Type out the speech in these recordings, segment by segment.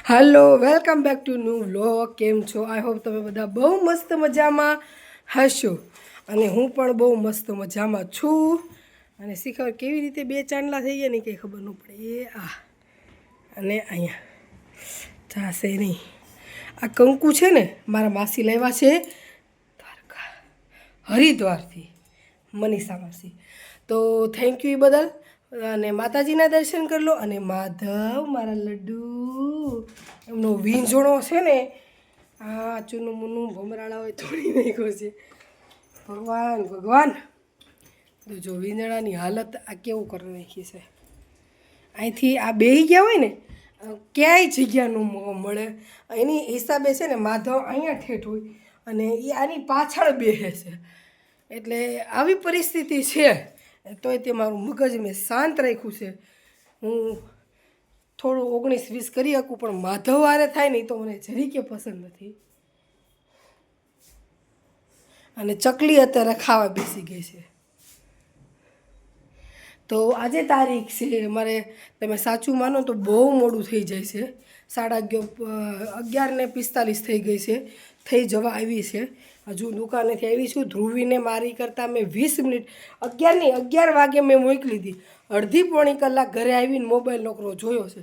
Hello welcome back to new vlog. કેમ છો? I hope તમે બધા બહુ મસ્ત મજામાં હશો અને હું પણ બહુ મસ્ત મજામાં છું. અને શીખર કેવી રીતે બે ચાંદલા થઈ ગયા ને કંઈ ખબર ન પડે. એ આ અને અહીંયા જાશે નહીં. આ કંકુ છે ને મારા માસી લાવ્યા છે દ્વારકા હરિદ્વારથી, મનીષા માસી. તો થેન્ક યુ એ બદલ. અને માતાજીના દર્શન કરી લો. અને માધવ મારા લડ્ડુ એમનો વીંઝણો છે ને આ ચૂનું મૂનું ભમરાળા હોય તોડી નાખ્યો છે. ભગવાન ભગવાન તો જો વીંઝણાની હાલત આ કેવું કરી નાખી છે. અહીંથી આ બેહી ગયા હોય ને ક્યાંય જગ્યા ન મળે. એની હિસાબે છે ને માધવ અહીંયા ઠેઠ હોય અને એ આની પાછળ બેસે છે. એટલે આવી પરિસ્થિતિ છે. તોય તે મારું મગજ મેં શાંત રાખ્યું છે. હું થોડું 19-20 કરી શકું પણ માધવ વારે થાય નહીં તો મને જરીકે પસંદ નથી. અને ચકલી અત્યારે ખાવા બેસી ગઈ છે. તો આજે તારીખ છે અમારે, તમે સાચું માનો તો બહુ મોડું થઈ જાય છે. 11:45 થઈ ગઈ છે, થઈ જવા આવી છે. હજુ દુકાનેથી આવી છું. ધ્રુવીને મારી કરતાં મેં 20 મિનિટ 11 વાગે મેં મોકલી હતી. અડધી પોણી કલાક ઘરે આવીને મોબાઈલ નોકરો જોયો છે.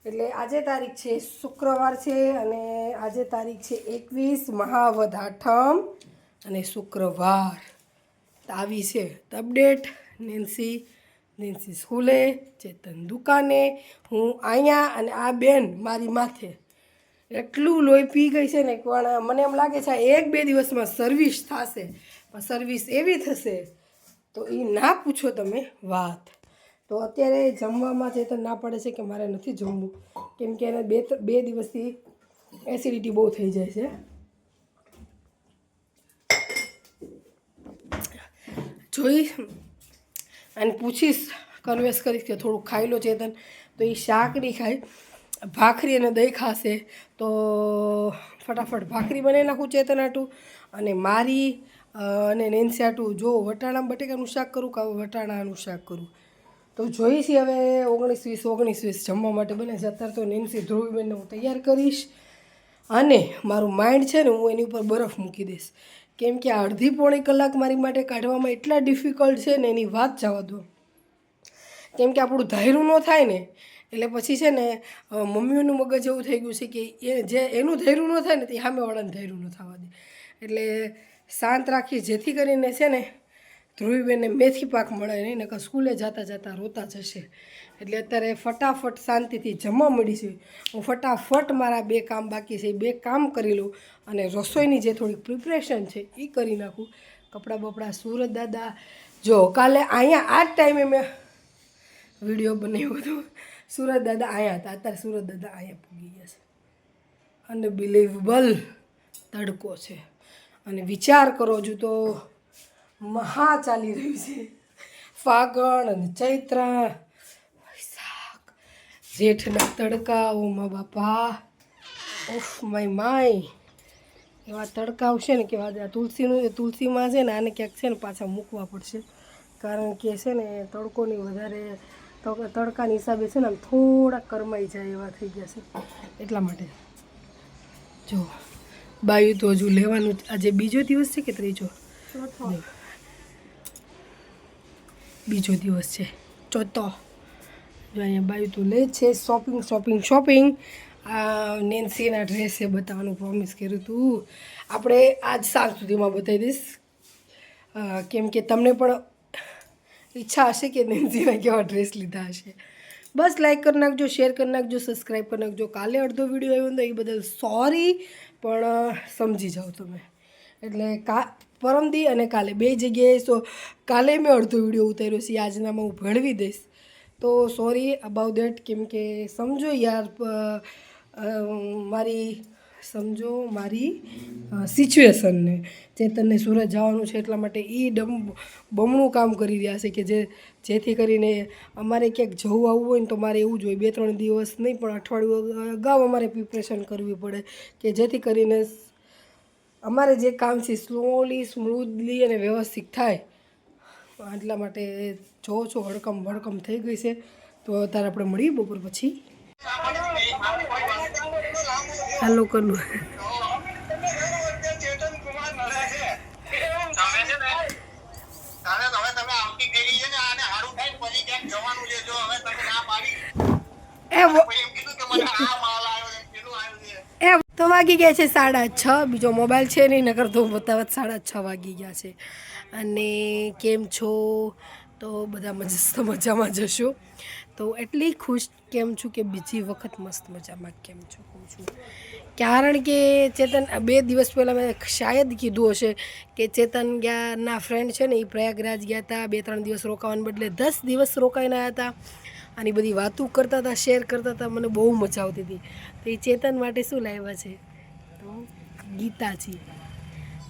એટલે આજે તારીખ છે શુક્રવાર છે અને આજે તારીખ છે 21 મહાવદ આઠમ અને શુક્રવાર આવી છે અપડેટ. નેન્સી સ્કૂલે, ચેતન દુકાને, હું અહીંયા અને આ બેન મારી માથે. એટલું લોહી પી ગઈ છે ને પણ મને એમ લાગે છે 1-2 દિવસમાં સર્વિસ થશે. પણ સર્વિસ એવી થશે તો એ ના પૂછો તમે વાત. તો અત્યારે જમવામાં ચેતન ના પડે છે કે મારે નથી જમવું, કેમ કે એને 2 દિવસથી એસિડિટી બહુ થઈ જાય છે. જોઈ અને પૂછીશ, કન્વેન્સ કરીશ કે થોડુંક ખાઈ લો ચેતન. તો એ શાક નહીં ખાય, ભાખરી અને દહીં ખાશે. તો ફટાફટ ભાખરી બનાવી નાખું ચેતન આટું અને મારી અને નેન્સી આટું જો વટાણા બટેકાનું શાક કરું કે વટાણાનું શાક કરું. તો જોઈશી હવે 19-20 જમવા માટે બને છે. અત્યારે તો નેન્સી ધ્રુવીબેનને હું તૈયાર કરીશ અને મારું માઇન્ડ છે ને હું એની ઉપર બરફ મૂકી દઈશ. કેમ કે અડધી પોણી કલાક મારી માટે કાઢવામાં એટલા ડિફિકલ્ટ છે ને એની વાત જવા દો. કેમ કે આપણું ધાર્યું ન થાય ને એટલે પછી છે ને મમ્મીઓનું મગજ એવું થઈ ગયું છે કે એ જે એનું ધાર્યું ન થાય ને તે સામેવાળાને ધાર્યું ન થવા દે. એટલે શાંત રાખી જેથી કરીને છે ને ધ્રુવીબેનને મેથી પાક મળે નહીં ને સ્કૂલે જતાં રોતા જશે. એટલે અત્યારે ફટાફટ શાંતિથી જમવા મળી છે. હું ફટાફટ મારા 2 કામ બાકી છે એ 2 કામ કરી લઉં અને રસોઈની જે થોડીક પ્રિપરેશન છે એ કરી નાખું. કપડાં બપડા સુરત દાદા જો કાલે અહીંયા આ જ ટાઈમે મેં વિડીયો બનાવ્યો હતો. સુરત દાદા અહીંયા હતા, અત્યારે સુરત દાદા અહીંયા પૂગી ગયા છે. અનબિલીવેબલ તડકો છે અને વિચાર કરો હજુ તો મહા ચાલી રહ્યું છે. ફાગણ અને ચૈત્ર, વૈશાખ, જેઠના તડકા. ઓ મા બાપા, ઓફ માય એવા તડકા આવશે ને કે તુલસીમાં છે ને આને ક્યાંક છે ને પાછા મૂકવા પડશે. કારણ કે છે ને તડકોની વધારે તડકાની હિસાબે છે ને આમ થોડા કરમાઈ જાય એવા થઈ ગયા છે. એટલા માટે જો બાયું તો હજુ લેવાનું. આજે બીજો દિવસ છે કે ત્રીજો? બીજો દિવસ છે, ચોથો. જો અહીંયા બાયું તો લે છે. શોપિંગ. આ નેન્સીના ડ્રેસે બતાવવાનું પ્રોમિસ કર્યું હતું. આપણે આજ સાંજ સુધીમાં બતાવી દઈશ. કેમ કે તમને પણ ઈચ્છા હશે કે નેન્સીના કેવા ડ્રેસ લીધા હશે. બસ લાઈક કરી નાખજો, શેર કરી નાખજો, સબસ્ક્રાઈબ કરી નાખજો. કાલે અડધો વિડીયો આવ્યો તો એ બદલ સોરી, પણ સમજી જાઓ તમે. એટલે પરમદી અને કાલે 2 જગ્યાએ કાલે મેં અડધો વિડીયો ઉતાર્યો છે, આજનામાં હું ભેળવી દઈશ. તો સોરી અબાઉટ દેટ. કેમ કે સમજો યાર, મારી સિચ્યુએશનને. ચેતનને સુરત જવાનું છે એટલા માટે એ બમણું કામ કરી રહ્યા છે કે જેથી કરીને અમારે ક્યાંક જવું આવવું હોય ને તો મારે એવું જ હોય 2-3 દિવસ નહીં પણ અઠવાડિયું અગાઉ અમારે પ્રિપરેશન કરવી પડે કે જેથી કરીને અમારે જે કામ છે સ્મૂથલી અને વ્યવસ્થિત થાય. એટલા માટે જો હડકમ થઈ ગઈ છે. તો અત્યારે આપણે મળીએ બપોર પછી. આ લોકોનું તો વાગી ગયા છે 6:30. બીજો મોબાઈલ છે નહીં, નકર તો બતાવત 6:30 વાગી ગયા છે. અને કેમ છો? તો બધા મજામાં જશો. તો એટલી ખુશ કેમ છું કે બીજી વખત મસ્ત મજામાં કેમ છું કહું છું. કારણ કે ચેતન 2 દિવસ પહેલાં મેં શાયદ કીધું હશે કે ચેતન ના ફ્રેન્ડ છે ને એ પ્રયાગરાજ ગયા હતા. 2-3 દિવસ રોકાવાને બદલે 10 દિવસ રોકાઈને આવ્યા હતા. આની બધી વાતો કરતા હતા, શેર કરતા હતા. મને બહુ મજા આવતી હતી. તો એ ચેતન માટે શું લાવ્યા છે? તો ગીતાજી.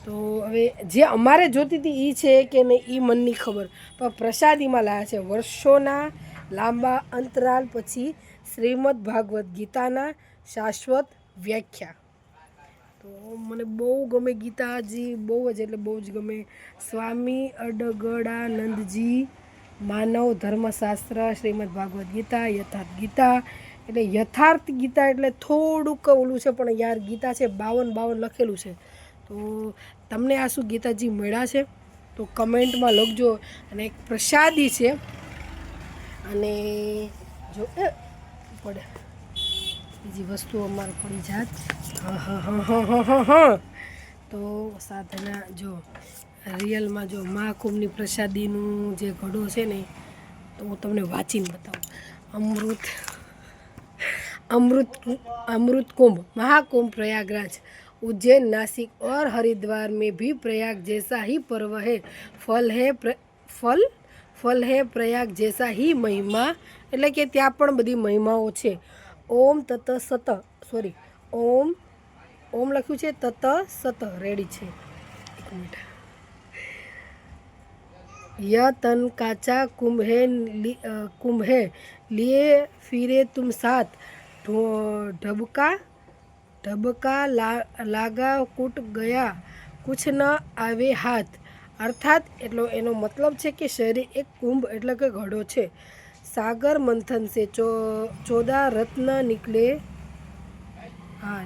તો હવે જે અમારે જોતી હતી એ છે કે નહીં એ મનની ખબર, પણ પ્રસાદીમાં લાવ્યા છે. વર્ષોના લાંબા અંતરાલ પછી શ્રીમદ ભાગવત ગીતાના શાશ્વત વ્યાખ્યા. તો મને બહુ ગમે ગીતાજી, બહુ જ એટલે બહુ જ ગમે. સ્વામી અડગડાનંદજી માનવ ધર્મશાસ્ત્ર શ્રીમદ ભાગવત ગીતા યથાર્થ ગીતા. એટલે યથાર્થ ગીતા એટલે થોડુંક ઓલું છે, પણ યાર ગીતા છે 52 લખેલું છે. તો તમને આ શું ગીતાજી મળ્યા છે તો કમેન્ટમાં લખજો. અને એક પ્રસાદી છે. અને જો પડે બીજી વસ્તુ અમારે પડી જાત. તો સાધના જો રિયલમાં જો મહાકુંભની પ્રસાદીનું જે ઘડો છે ને, તો હું તમને વાંચીને બતાવું. अमृत कुंभ महाकुंभ प्रयागराज उज्जैन नासिक और हरिद्वार में भी प्रयाग जैसा ही पर्व है. फल है प्रयाग जैसा ही महिमा. એટલે કે ત્યાં પણ બધી મહિમાઓ છે. ઓમ તત સત સોરી ઓમ લખ્યું છે, તત સત રેડી છે. એક મિનિટ. यह तन काचा कुंभ है लिए फिरे तुम साथ ढबका लागा कूट गया कुछ न आवे हाथ. અર્થાત એટલો એનો મતલબ છે કે શરીર એક કુંભ એટલે કે ઘડો છે. सागर मंथन से 14 रत्न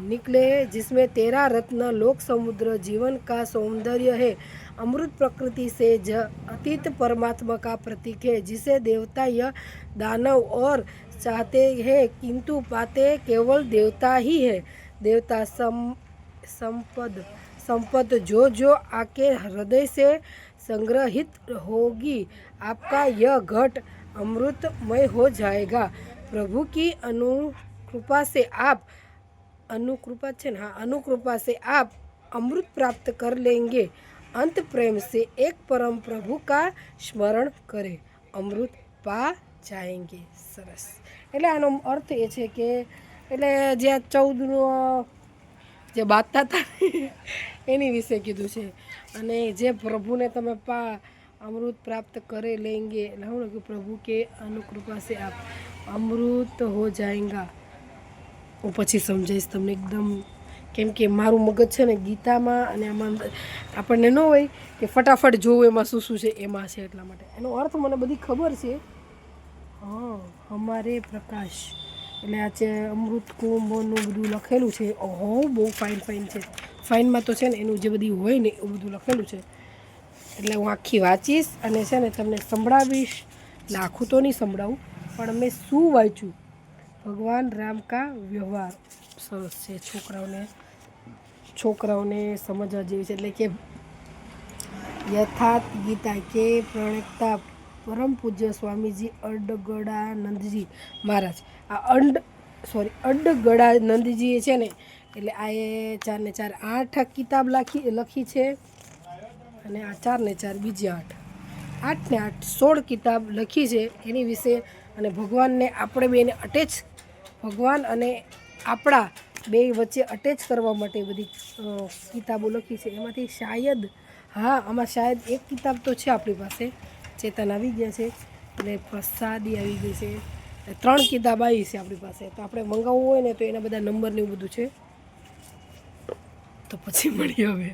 निकले जिसमें 13 रत्न लोक समुद्र जीवन का सौंदर्य है. अमृत प्रकृति से अतीत परमात्मा का प्रतीक है जिसे देवता या दानव और चाहते हैं किंतु पाते केवल देवता ही है. देवता संपद जो आके हृदय से संग्रहित होगी आपका यह घट अमृतमय हो जाएगा. प्रभु की अनुकृपा से आप अमृत प्राप्त कर लेंगे. अंत प्रेम से एक परम प्रभु का स्मरण करें अमृत पा जाएंगे. સરસ. એટલે આનો અર્થ એ છે કે એટલે જે 14નો જે બાતતા હતા એની વિશે કીધું છે. અને જે પ્રભુને તમે अमृत प्राप्त करे लेंगे कि प्रभु के अनुकृपा से आप अमृत हो जाएगा. હું પછી સમજાવીશ તમને એકદમ, કેમ કે મારું મગજ છે ને ગીતામાં અને આમાં આપણને ન હોય કે ફટાફટ જોવું એમાં શું શું છે એમાં છે, એટલા માટે એનો અર્થ મને બધી ખબર છે. હમારે પ્રકાશ એટલે આ છે અમૃત કુંભનું બધું લખેલું છે. ઓહો બહુ ફાઇન છે. ફાઇનમાં તો છે ને એનું જે બધી હોય ને એવું બધું લખેલું છે. એટલે હું આખી વાંચીશ અને છે ને તમને સંભળાવીશ. એટલે આખું તો નહીં સંભળાવું, પણ મેં શું વાંચ્યું. ભગવાન રામ કા વ્યવહાર સરસ છે. છોકરાઓને સમજવા જેવી છે. એટલે કે यथार्थ गीता के प्रणेता परम पूज्य स्वामी जी अडगड़ानंदजी महाराज अडगड़ानंदजी है ने એટલે આ 4 ને 4 8 કિતાબ લખી છે અને આ 4 ને 4 બીજી 8 ને 8 16 કિતાબ લખી છે એની વિશે. અને ભગવાનને આપણે બેને અટેચ ભગવાન અને આપણા બે વચ્ચે અટેચ કરવા માટે બધી કિતાબો લખી છે. એમાંથી શાયદ આમાં શાયદ એક કિતાબ તો છે આપણી પાસે. ચેતન આવી ગયા છે એટલે પ્રસાદી આવી ગઈ છે. 3 કિતાબ આવી છે આપણી પાસે. તો આપણે મંગાવવું હોય ને તો એના બધા નંબર ને એવું બધું છે. તો પછી મળીએ હવે.